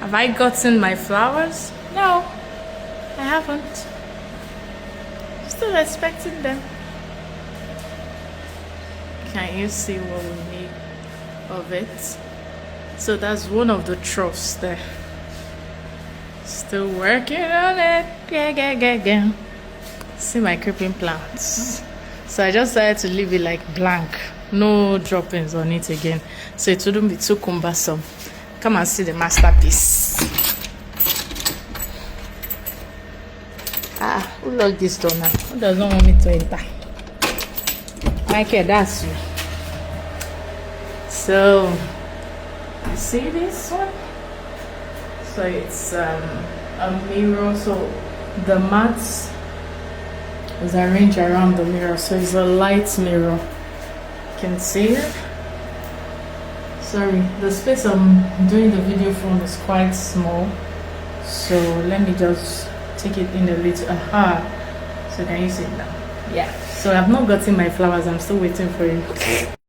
Have I gotten my flowers? No, I haven't. Still expecting them. Can you see what we made of it? So that's one of the troughs there. Still working on it. Yeah. See my creeping plants. So I just decided to leave it like blank. No droppings on it again. So it wouldn't be too cumbersome. Come and see the masterpiece. Who locked this door now? Who doesn't want me to enter? Michael, that's you. So, you see this one? So it's a mirror. So the mat is arranged around the mirror. So it's a light mirror. You can see it. Sorry, the space I'm doing the video from is quite small. So let me just take it in a little. So can you see it now? Yeah. So I've not gotten my flowers. I'm still waiting for it.